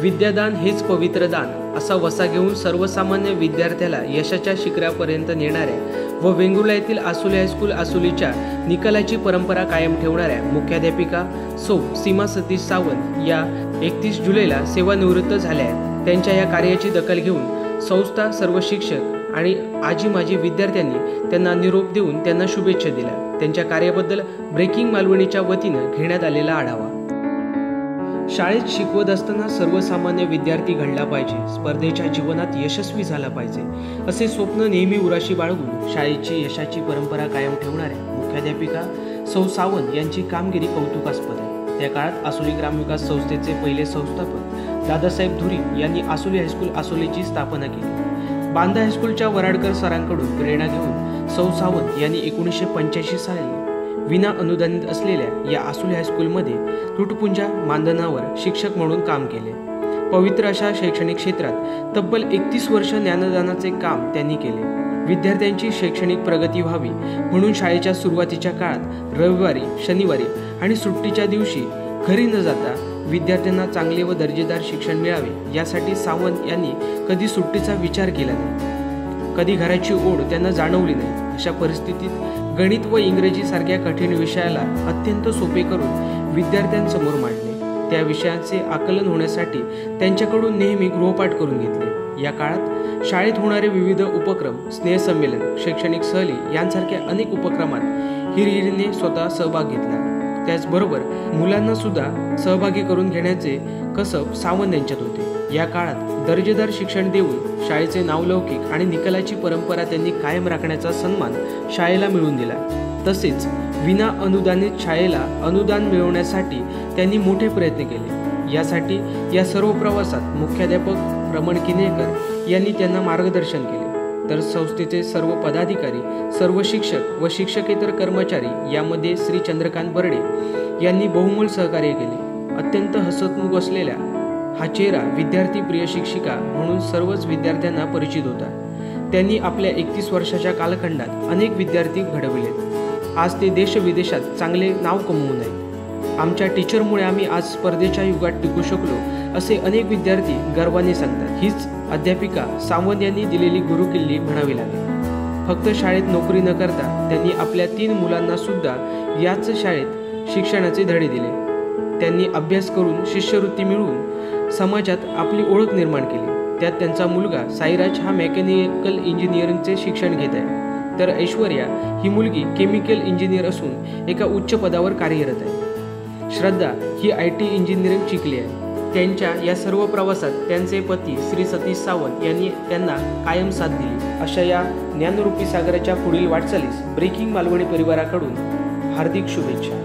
विद्यादान हेच पवित्र दान असा वसा घेऊन सर्वसामान्य विद्यार्थ्याला यशाच्या शिखरापर्यंत नेणाऱ्या व वेंगुर्ला येथील आसोली हायस्कूल आसोलीच्या निकालाची परंपरा कायम ठेवणाऱ्या मुख्याध्यापिका सौ सीमा सतीश सावंत या 31 जुलैला सेवानिवृत्त झाल्या आहेत। त्यांच्या या कार्याची दखल घेऊन संस्था, सर्व शिक्षक आणि आजी माजी विद्यार्थ्यांनी त्यांना निरोप देऊन त्यांना शुभेच्छा दिल्या। त्यांच्या कार्याबद्दल ब्रेकिंग मालवणीच्या वतीनं घेण्यात आलेला आढावा। शाळेत शिकवत असताना सर्वसामान्य विद्यार्थी घडला पाहिजे, स्पर्धेच्या जीवनात यशस्वी झाला पाहिजे असे स्वप्न नेहमी उराशी बाळगून शाळेची यशाची परंपरा कायम ठेवणाऱ्या मुख्याध्यापिका सौ सावंत यांची कामगिरी कौतुकास्पद आहे। त्या काळात आसोली ग्रामविकास संस्थेचे पहिले संस्थापक दादासाहेब धुरी यांनी आसोली हायस्कूल आसोलीची स्थापना केली। बांदा हायस्कूलच्या वराडकर सरांकडून प्रेरणा घेऊन सौ सावंत यांनी 1985 साली विना अनुदानित असलेल्या या आसोली हायस्कूलमध्ये तुटपुंजा मानधनावर शिक्षक म्हणून काम केले। पवित्र अशा शैक्षणिक क्षेत्रात तब्बल 31 वर्ष ज्ञानदानाचे काम त्यांनी केले। विद्यार्थ्यांची शैक्षणिक प्रगती व्हावी म्हणून शाळेच्या सुरुवातीच्या काळात रविवारी, शनिवारी आणि सुट्टीच्या दिवशी घरी न जाता विद्यार्थ्यांना चांगले व दर्जेदार शिक्षण मिळावे यासाठी सावंत यांनी कधी सुट्टीचा विचार केला नाही, कधी घराची ओढ त्यांना जाणवली नाही। अशा परिस्थितीत गणित व इंग्रजी सारख्या कठीण विषयाला अत्यंत सोपे करून विद्यार्थ्यांसमोर मांडले। त्या विषयांचे आकलन होण्यासाठी त्यांच्याकडून नेहमी गृहपाठ करून घेतले। या काळात शाळेत होणारे विविध उपक्रम, स्नेहसंमेलन, शैक्षणिक सहली यांसारख्या अनेक उपक्रमात हिरिरीने स्वतः सहभाग घेतला। त्याचबरोबर मुलांना सुद्धा सहभागी करून घेण्याचे कसब सावंत यांच्यात होते। या काळात दर्जेदार शिक्षण देऊन शाळेचे नावलौकिक आणि निकालाची परंपरा त्यांनी कायम राखण्याचा सन्मान शाळेला मिळवून दिला। तसेच विना अनुदानित शाळेला अनुदान मिळवण्यासाठी त्यांनी मोठे प्रयत्न केले। यासाठी या सर्व प्रवासात मुख्याध्यापक रमण किनेकर यांनी त्यांना मार्गदर्शन केले, तर संस्थेचे सर्व पदाधिकारी, सर्व शिक्षक व शिक्षकेतर कर्मचारी यामध्ये श्री चंद्रकांत बर्डे यांनी बहुमोल सहकार्य केले। अत्यंत हसतमुख असलेल्या हा चेहरा विद्यार्थी प्रिय शिक्षिका म्हणून सर्वच विद्यार्थ्यांना परिचित होता। त्यांनी आपल्या 31 वर्षाच्या कालखंडात अनेक विद्यार्थी घडविलेत। आज ते देश विदेशात चांगले नाव कमवून आहेत। आमच्या टीचरमुळे आम्ही आज स्पर्धेच्या युगात टिकू शकलो असे अनेक विद्यार्थी गर्वाने सांगतात। हीच अध्यापिका सावंत यांनी दिलेली गुरुकिल्ली म्हणावी लागेल। फक्त शाळेत नोकरी न करता त्यांनी आपल्या 3 मुलांना सुद्धा याच शाळेत शिक्षणाचे धडे दिले। त्यांनी अभ्यास करून शिष्यवृत्ती मिळवून समाजात आपली ओळख निर्माण केली। त्यात त्यांचा मुलगा साईराज हा मेकॅनिकल इंजिनिअरिंगचे शिक्षण घेत आहे, तर ऐश्वर्या ही मुलगी केमिकल इंजिनियर असून एका उच्च पदावर कार्यरत आहे। श्रद्धा ही IT इंजिनिअरिंग शिकली आहे। त्यांच्या या सर्व प्रवासात त्यांचे पती श्री सतीश सावंत यांनी त्यांना कायम साथ दिली। अशा या ज्ञानरूपी सागराच्या पुढील वाटचालीस ब्रेकिंग मालवणी परिवाराकडून हार्दिक शुभेच्छा।